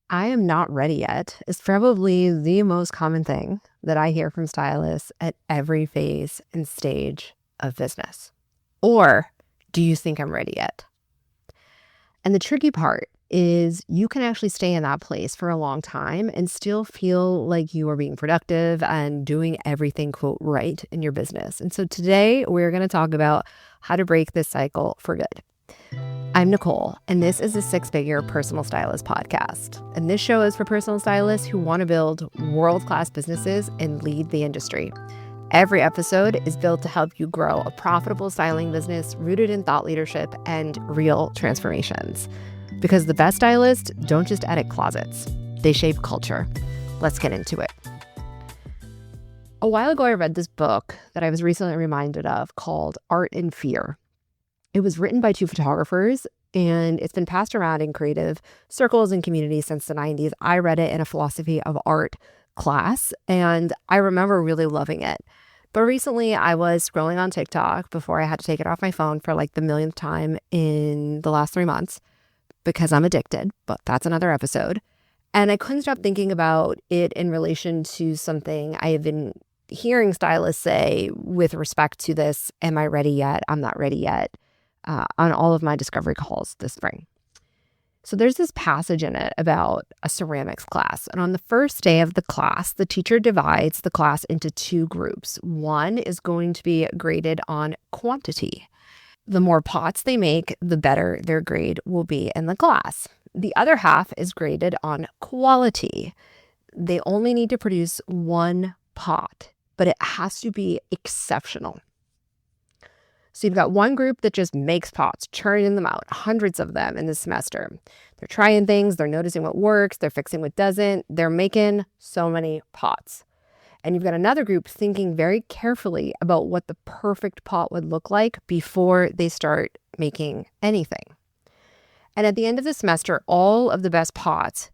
I am not ready yet is probably the most common thing that I hear from stylists at every phase and stage of business. Or do you think I'm ready yet? And the tricky part is you can actually stay in that place for a long time and still feel like you are being productive and doing everything, quote, right in your business. And so today we're going to talk about how to break this cycle for good. I'm Nicole, and this is a six-figure personal stylist podcast. And this show is for personal stylists who want to build world-class businesses and lead the industry. Every episode is built to help you grow a profitable styling business rooted in thought leadership and real transformations. Because the best stylists don't just edit closets, they shape culture. Let's get into it. A while ago, I read this book that I was recently reminded of called Art and Fear. It was written by two photographers, and it's been passed around in creative circles and communities since the 90s. I read it in a philosophy of art class, and I remember really loving it. But recently, I was scrolling on TikTok before I had to take it off my phone for like the millionth time in the last 3 months because I'm addicted, but that's another episode. And I couldn't stop thinking about it in relation to something I have been hearing stylists say with respect to this, am I ready yet? I'm not ready yet. On all of my discovery calls this spring. So there's this passage in it about a ceramics class. And on the first day of the class, the teacher divides the class into two groups. One is going to be graded on quantity. The more pots they make, the better their grade will be in the class. The other half is graded on quality. They only need to produce one pot, but it has to be exceptional. So you've got one group that just makes pots, churning them out, hundreds of them in this semester. They're trying things, they're noticing what works, they're fixing what doesn't, they're making so many pots. And you've got another group thinking very carefully about what the perfect pot would look like before they start making anything. And at the end of the semester, all of the best pots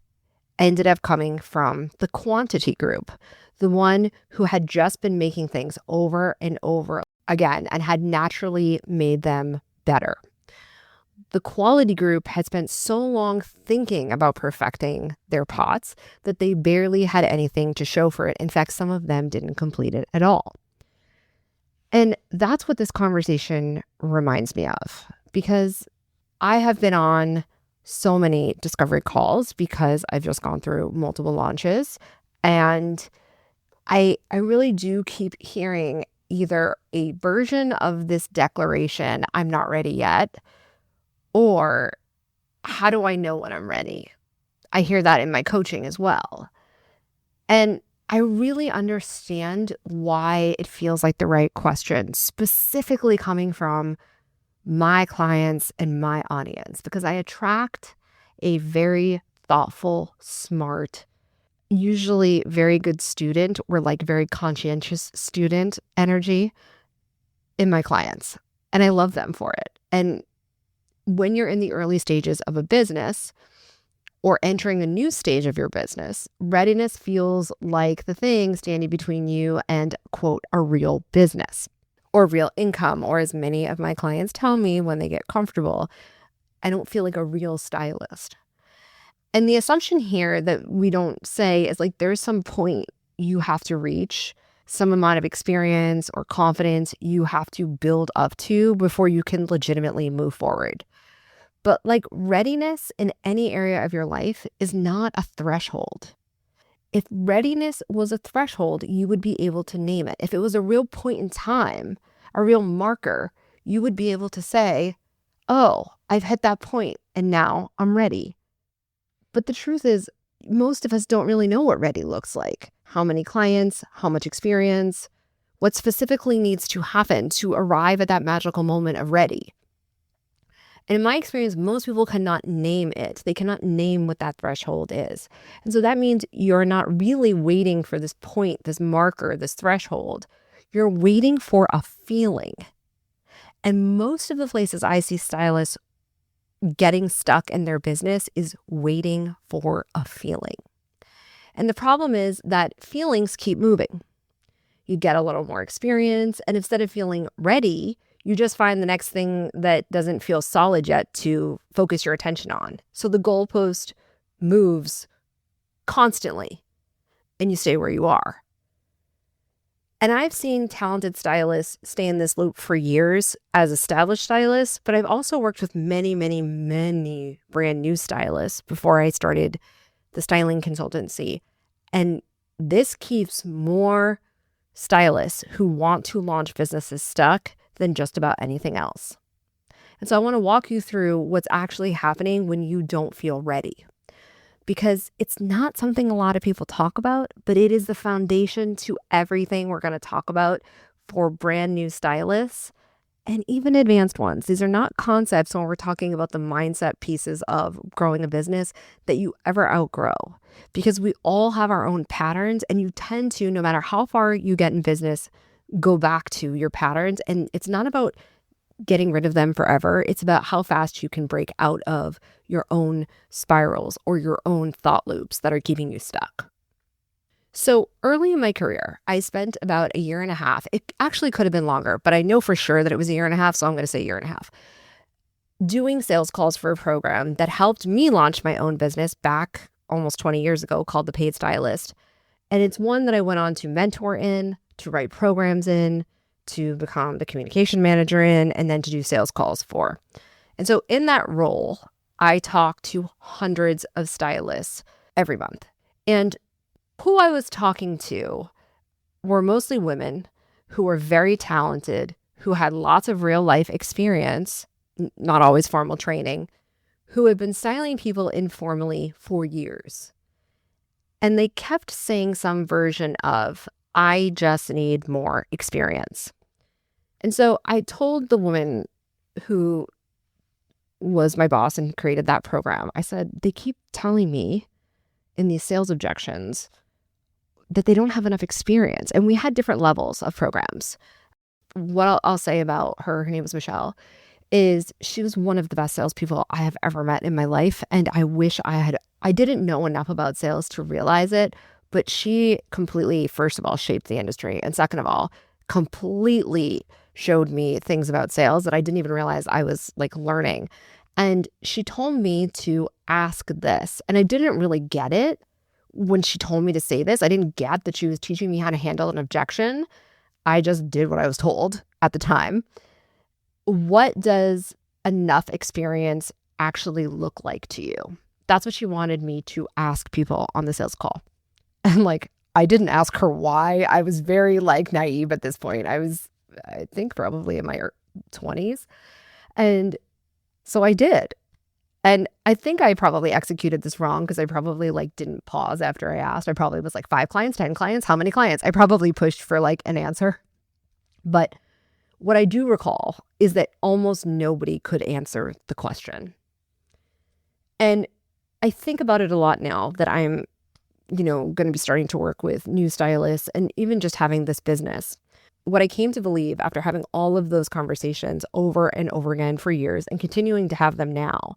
ended up coming from the quantity group, the one who had just been making things over and over again and had naturally made them better. The quality group had spent so long thinking about perfecting their pots that they barely had anything to show for it. In fact, some of them didn't complete it at all. And that's what this conversation reminds me of, because I have been on so many discovery calls because I've just gone through multiple launches, and I really do keep hearing either a version of this declaration, I'm not ready yet, or how do I know when I'm ready? I hear that in my coaching as well. And I really understand why it feels like the right question, specifically coming from my clients and my audience, because I attract a very thoughtful, smart, usually very good student or like very conscientious student energy in my clients. And I love them for it. And when you're in the early stages of a business or entering a new stage of your business, readiness feels like the thing standing between you and, quote, a real business or real income, or as many of my clients tell me when they get comfortable, I don't feel like a real stylist. And the assumption here that we don't say is like there's some point you have to reach, some amount of experience or confidence you have to build up to before you can legitimately move forward. But like readiness in any area of your life is not a threshold. If readiness was a threshold, you would be able to name it. If it was a real point in time, a real marker, you would be able to say, oh, I've hit that point and now I'm ready. But the truth is, most of us don't really know what ready looks like. How many clients, how much experience, what specifically needs to happen to arrive at that magical moment of ready. And in my experience, most people cannot name it. They cannot name what that threshold is. And so that means you're not really waiting for this point, this marker, this threshold. You're waiting for a feeling. And most of the places I see stylists getting stuck in their business is waiting for a feeling. And the problem is that feelings keep moving. You get a little more experience, and instead of feeling ready, you just find the next thing that doesn't feel solid yet to focus your attention on. So the goalpost moves constantly and you stay where you are. And I've seen talented stylists stay in this loop for years as established stylists, but I've also worked with many, many, many brand new stylists before I started the styling consultancy. And this keeps more stylists who want to launch businesses stuck than just about anything else. And so I want to walk you through what's actually happening when you don't feel ready. Because it's not something a lot of people talk about, but it is the foundation to everything we're going to talk about for brand new stylists and even advanced ones. These are not concepts when we're talking about the mindset pieces of growing a business that you ever outgrow, because we all have our own patterns, and you tend to, no matter how far you get in business, go back to your patterns. And it's not about getting rid of them forever. It's about how fast you can break out of your own spirals or your own thought loops that are keeping you stuck. So early in my career, I spent about a year and a half. It actually could have been longer, but I know for sure that it was a year and a half, so I'm going to say a year and a half, doing sales calls for a program that helped me launch my own business back almost 20 years ago called The Paid Stylist. And it's one that I went on to mentor in, to write programs in, to become the communication manager in, and then to do sales calls for. And so in that role, I talk to hundreds of stylists every month. And who I was talking to were mostly women who were very talented, who had lots of real life experience, not always formal training, who had been styling people informally for years. And they kept saying some version of, I just need more experience. And so I told the woman who was my boss and created that program, I said, they keep telling me in these sales objections that they don't have enough experience. And we had different levels of programs. What I'll say about her name was Michelle, is she was one of the best salespeople I have ever met in my life. And I wish I didn't know enough about sales to realize it, but she completely, first of all, shaped the industry. And second of all, completely showed me things about sales that I didn't even realize I was learning. And she told me to ask this. And I didn't really get it when she told me to say this. I didn't get that she was teaching me how to handle an objection. I just did what I was told at the time. What does enough experience actually look like to you? That's what she wanted me to ask people on the sales call. And I didn't ask her why. I was very naive at this point. I think probably in my 20s. And so I did. And I think I probably executed this wrong because I probably didn't pause after I asked. I probably was 5 clients, 10 clients, how many clients? I probably pushed for an answer. But what I do recall is that almost nobody could answer the question. And I think about it a lot now that I'm, going to be starting to work with new stylists and even just having this business. What I came to believe after having all of those conversations over and over again for years and continuing to have them now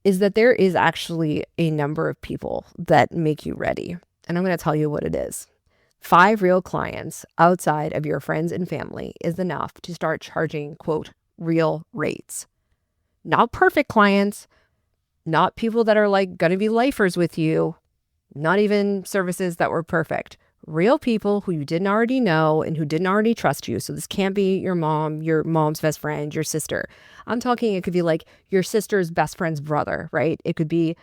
is that there is actually a number of people that make you ready. And I'm going to tell you what it is. 5 real clients outside of your friends and family is enough to start charging, quote, real rates. Not perfect clients, not people that are going to be lifers with you, not even services that were perfect. Real people who you didn't already know and who didn't already trust you. So this can't be your mom, your mom's best friend, your sister. I'm talking, it could be your sister's best friend's brother, right? It could be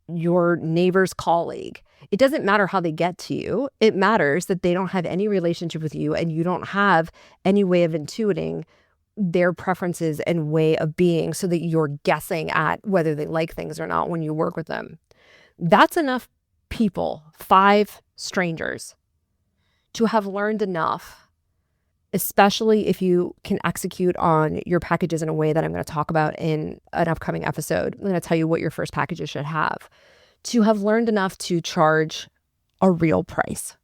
your neighbor's colleague. It doesn't matter how they get to you. It matters that they don't have any relationship with you and you don't have any way of intuiting their preferences and way of being so that you're guessing at whether they like things or not when you work with them. That's enough people, 5 strangers, to have learned enough, especially if you can execute on your packages in a way that I'm going to talk about in an upcoming episode. I'm going to tell you what your first packages should have, to have learned enough to charge a real price.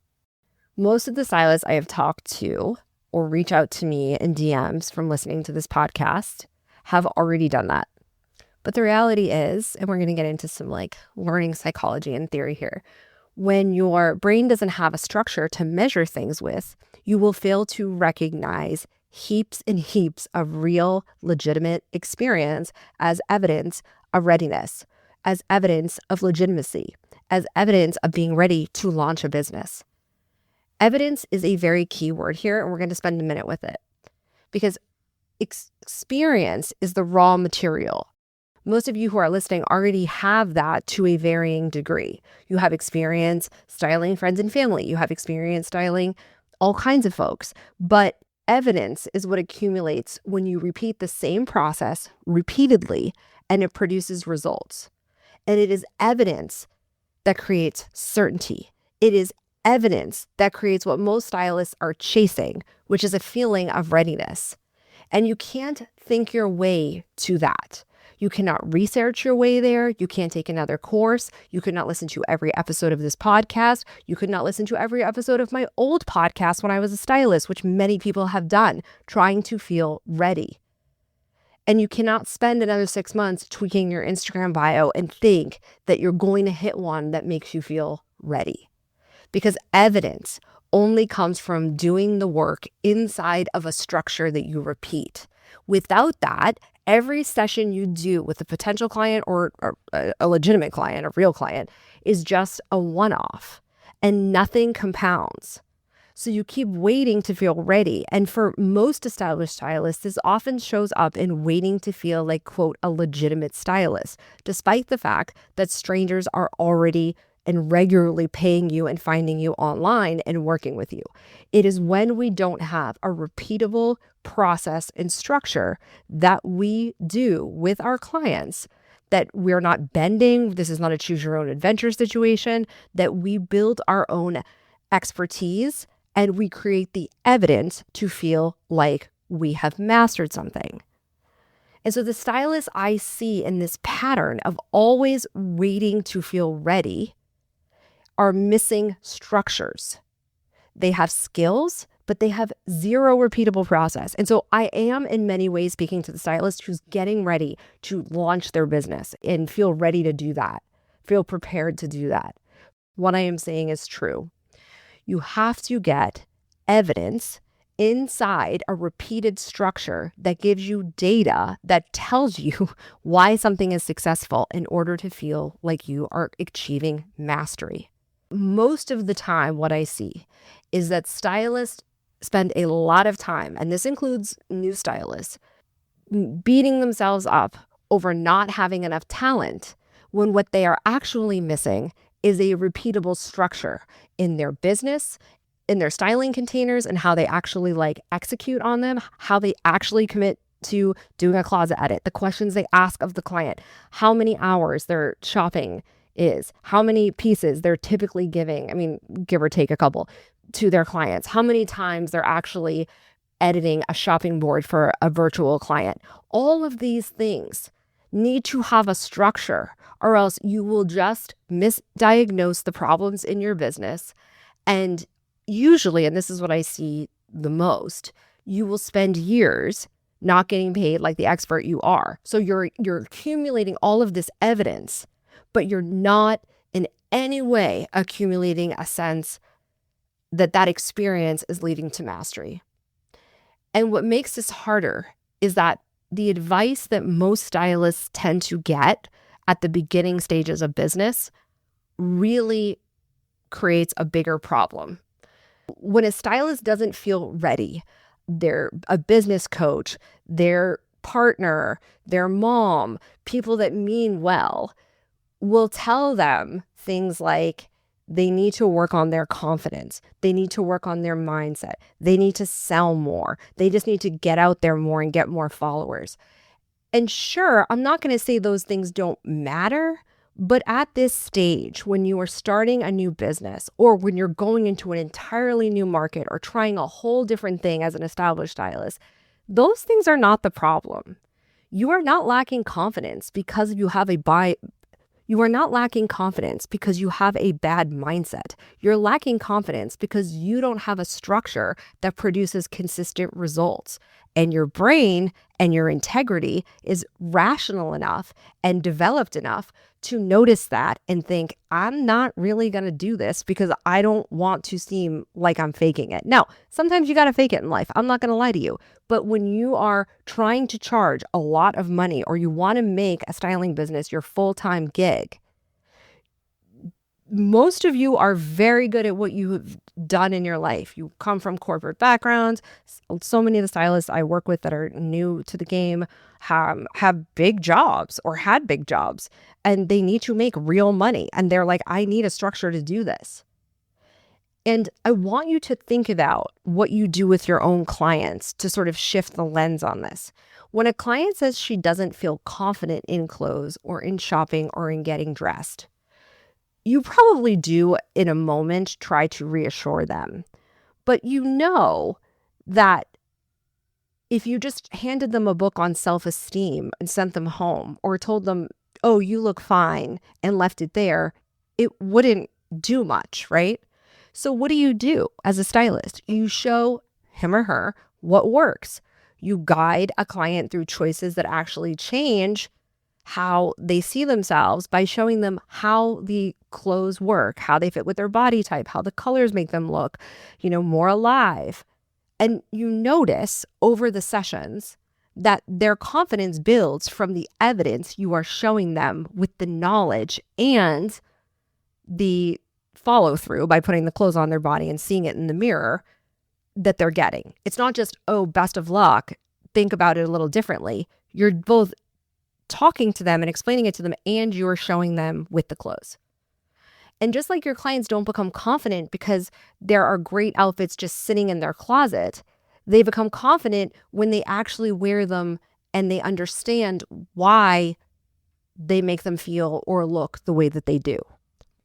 Most of the stylists I have talked to or reach out to me in DMs from listening to this podcast have already done that. But the reality is, and we're going to get into some learning psychology and theory here, when your brain doesn't have a structure to measure things with, you will fail to recognize heaps and heaps of real, legitimate experience as evidence of readiness, as evidence of legitimacy, as evidence of being ready to launch a business. Evidence is a very key word here, and we're going to spend a minute with it because experience is the raw material. Most of you who are listening already have that to a varying degree. You have experience styling friends and family. You have experience styling all kinds of folks. But evidence is what accumulates when you repeat the same process repeatedly and it produces results. And it is evidence that creates certainty. It is evidence that creates what most stylists are chasing, which is a feeling of readiness. And you can't think your way to that. You cannot research your way there. You can't take another course. You could not listen to every episode of this podcast. You could not listen to every episode of my old podcast when I was a stylist, which many people have done, trying to feel ready. And you cannot spend another 6 months tweaking your Instagram bio and think that you're going to hit one that makes you feel ready. Because evidence only comes from doing the work inside of a structure that you repeat. Without that, every session you do with a potential client or a legitimate client, a real client, is just a one-off and nothing compounds. So you keep waiting to feel ready. And for most established stylists, this often shows up in waiting to feel like, quote, a legitimate stylist, despite the fact that strangers are already and regularly paying you and finding you online and working with you. It is when we don't have a repeatable process and structure that we do with our clients, that we're not bending, this is not a choose your own adventure situation, that we build our own expertise and we create the evidence to feel like we have mastered something. And so the stylists I see in this pattern of always waiting to feel ready are missing structures. They have skills, but they have zero repeatable process. And so I am in many ways speaking to the stylist who's getting ready to launch their business and feel ready to do that, feel prepared to do that. What I am saying is true. You have to get evidence inside a repeated structure that gives you data that tells you why something is successful in order to feel like you are achieving mastery. Most of the time, what I see is that stylists spend a lot of time, and this includes new stylists, beating themselves up over not having enough talent when what they are actually missing is a repeatable structure in their business, in their styling containers, and how they actually execute on them, how they actually commit to doing a closet edit, the questions they ask of the client, how many hours they're shopping is, how many pieces they're typically giving, give or take a couple, to their clients, how many times they're actually editing a shopping board for a virtual client. All of these things need to have a structure, or else you will just misdiagnose the problems in your business. And usually, and this is what I see the most, you will spend years not getting paid like the expert you are. So you're accumulating all of this evidence, but you're not in any way accumulating a sense that experience is leading to mastery. And what makes this harder is that the advice that most stylists tend to get at the beginning stages of business really creates a bigger problem. When a stylist doesn't feel ready, a business coach, their partner, their mom, people that mean well, will tell them things like they need to work on their confidence. They need to work on their mindset. They need to sell more. They just need to get out there more and get more followers. And sure, I'm not going to say those things don't matter, but at this stage, when you are starting a new business or when you're going into an entirely new market or trying a whole different thing as an established stylist, those things are not the problem. You are not lacking confidence because you are not lacking confidence because you have a bad mindset. You're lacking confidence because you don't have a structure that produces consistent results. And your brain and your integrity is rational enough and developed enough to notice that and think, I'm not really going to do this because I don't want to seem like I'm faking it. Now, sometimes you got to fake it in life. I'm not going to lie to you. But when you are trying to charge a lot of money or you want to make a styling business your full-time gig, most of you are very good at what you have done in your life. You come from corporate backgrounds. So many of the stylists I work with that are new to the game have big jobs or had big jobs, and they need to make real money. And they're like, I need a structure to do this. And I want you to think about what you do with your own clients to sort of shift the lens on this. When a client says she doesn't feel confident in clothes or in shopping or in getting dressed, you probably do in a moment try to reassure them. But you know that if you just handed them a book on self-esteem and sent them home, or told them, oh, you look fine, and left it there, it wouldn't do much, right? So what do you do as a stylist? You show him or her what works. You guide a client through choices that actually change how they see themselves by showing them how the clothes work, how they fit with their body type, how the colors make them look, more alive. And you notice over the sessions that their confidence builds from the evidence you are showing them with the knowledge and the follow through by putting the clothes on their body and seeing it in the mirror that they're getting. It's not just, oh, best of luck. Think about it a little differently. You're both talking to them and explaining it to them, and you're showing them with the clothes. And just like your clients don't become confident because there are great outfits just sitting in their closet, they become confident when they actually wear them and they understand why they make them feel or look the way that they do.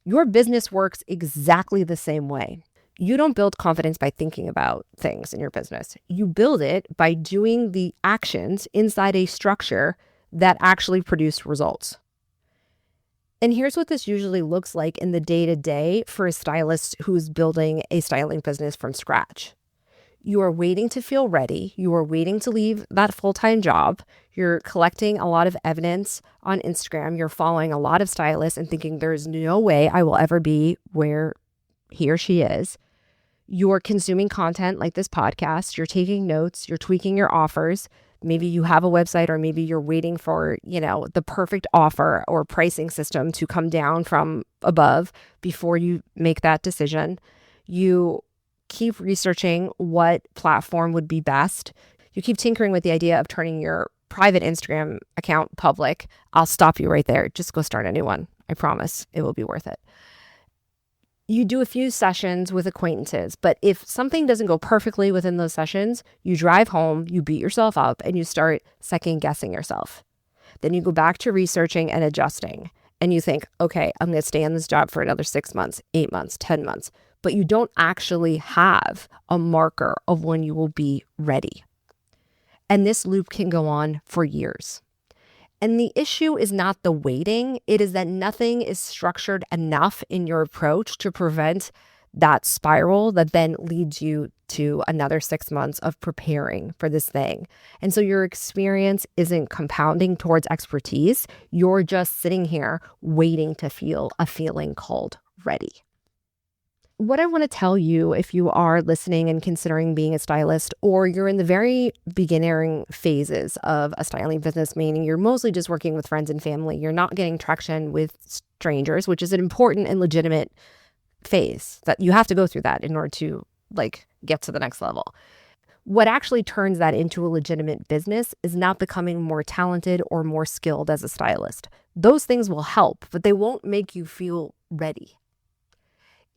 Your business works exactly the same way. You don't build confidence by thinking about things in your business. You build it by doing the actions inside a structure that actually produce results. And here's what this usually looks like in the day-to-day for a stylist who's building a styling business from scratch. You are waiting to feel ready. You are waiting to leave that full-time job. You're collecting a lot of evidence on Instagram. You're following a lot of stylists and thinking there's no way I will ever be where he or she is. You're consuming content like this podcast. You're taking notes. You're tweaking your offers. Maybe you have a website, or maybe you're waiting for, the perfect offer or pricing system to come down from above before you make that decision. You keep researching what platform would be best. You keep tinkering with the idea of turning your private Instagram account public. I'll stop you right there. Just go start a new one. I promise it will be worth it. You do a few sessions with acquaintances, but if something doesn't go perfectly within those sessions, you drive home, you beat yourself up, and you start second guessing yourself. Then you go back to researching and adjusting, and you think, okay, I'm going to stay on this job for another 6 months, 8 months, 10 months, but you don't actually have a marker of when you will be ready. And this loop can go on for years. And the issue is not the waiting. It is that nothing is structured enough in your approach to prevent that spiral that then leads you to another 6 months of preparing for this thing. And so your experience isn't compounding towards expertise. You're just sitting here waiting to feel a feeling called ready. What I want to tell you, if you are listening and considering being a stylist, or you're in the very beginning phases of a styling business, meaning you're mostly just working with friends and family, you're not getting traction with strangers, which is an important and legitimate phase that you have to go through that in order to get to the next level. What actually turns that into a legitimate business is not becoming more talented or more skilled as a stylist. Those things will help, but they won't make you feel ready.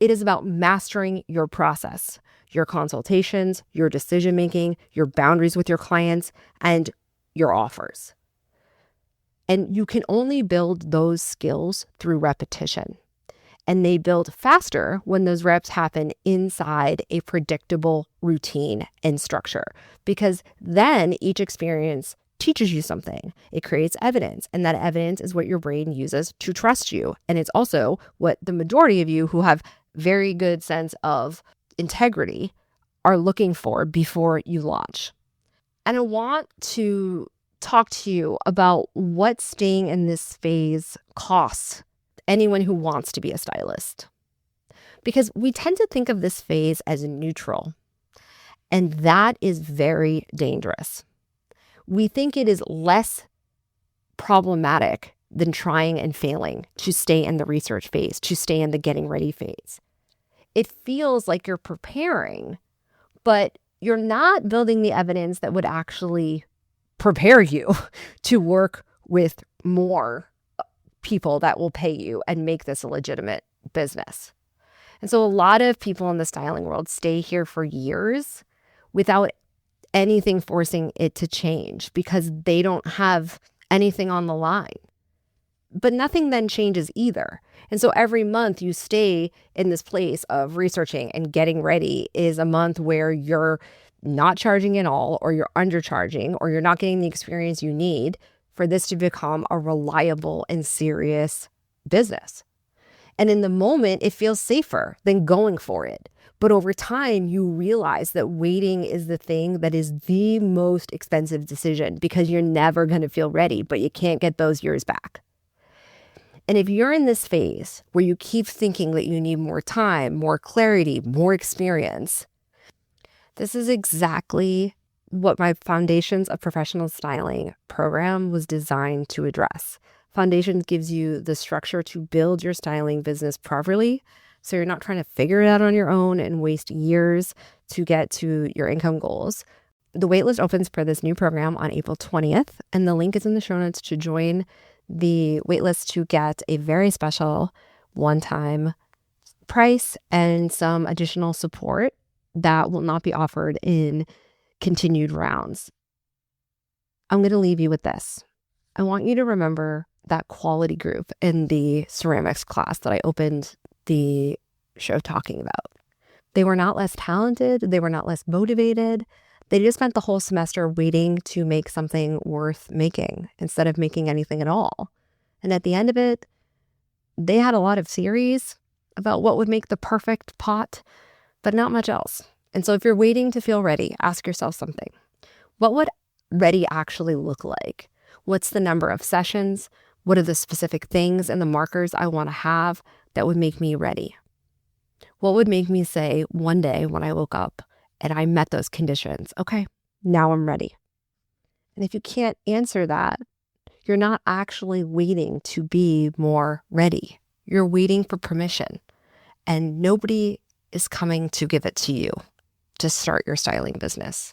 It is about mastering your process, your consultations, your decision-making, your boundaries with your clients, and your offers. And you can only build those skills through repetition. And they build faster when those reps happen inside a predictable routine and structure, because then each experience teaches you something. It creates evidence, and that evidence is what your brain uses to trust you. And it's also what the majority of you who have very good sense of integrity are looking for before you launch. And I want to talk to you about what staying in this phase costs anyone who wants to be a stylist. Because we tend to think of this phase as neutral, and that is very dangerous. We think it is less problematic than trying and failing to stay in the research phase, to stay in the getting ready phase. It feels like you're preparing, but you're not building the evidence that would actually prepare you to work with more people that will pay you and make this a legitimate business. And so a lot of people in the styling world stay here for years without anything forcing it to change because they don't have anything on the line. But nothing then changes either. And so every month you stay in this place of researching and getting ready is a month where you're not charging at all, or you're undercharging, or you're not getting the experience you need for this to become a reliable and serious business. And in the moment, it feels safer than going for it. But over time, you realize that waiting is the thing that is the most expensive decision because you're never going to feel ready, but you can't get those years back. And if you're in this phase where you keep thinking that you need more time, more clarity, more experience, this is exactly what my Foundations of Professional Styling program was designed to address. Foundations gives you the structure to build your styling business properly, so you're not trying to figure it out on your own and waste years to get to your income goals. The waitlist opens for this new program on April 20th, and the link is in the show notes to join the waitlist to get a very special one-time price and some additional support that will not be offered in continued rounds. I'm going to leave you with this. I want you to remember that quality group in the ceramics class that I opened the show talking about. They were not less talented. They were not less motivated. They just spent the whole semester waiting to make something worth making instead of making anything at all. And at the end of it, they had a lot of theories about what would make the perfect pot, but not much else. And so if you're waiting to feel ready, ask yourself something. What would ready actually look like? What's the number of sessions? What are the specific things and the markers I want to have that would make me ready? What would make me say one day when I woke up and I met those conditions, okay, now I'm ready? And if you can't answer that, you're not actually waiting to be more ready. You're waiting for permission, and nobody is coming to give it to you to start your styling business.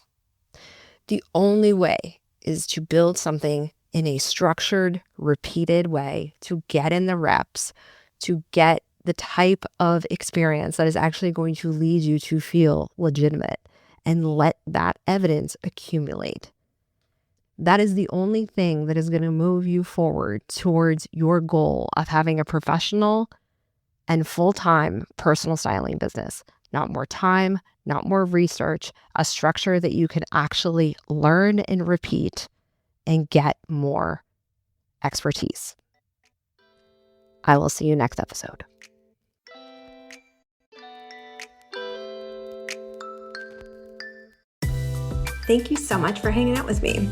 The only way is to build something in a structured, repeated way, to get in the reps, to get the type of experience that is actually going to lead you to feel legitimate, and let that evidence accumulate. That is the only thing that is going to move you forward towards your goal of having a professional and full-time personal styling business. Not more time, not more research, a structure that you can actually learn and repeat and get more expertise. I will see you next episode. Thank you so much for hanging out with me.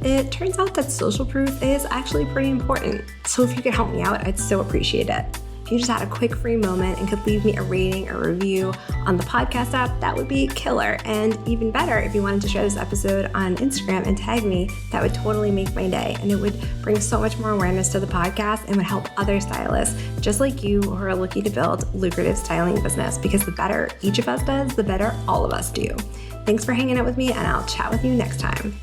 It turns out that social proof is actually pretty important. So if you could help me out, I'd so appreciate it. If you just had a quick free moment and could leave me a rating or review on the podcast app, that would be killer. And even better, if you wanted to share this episode on Instagram and tag me, that would totally make my day. And it would bring so much more awareness to the podcast and would help other stylists just like you who are looking to build lucrative styling business, because the better each of us does, the better all of us do. Thanks for hanging out with me, and I'll chat with you next time.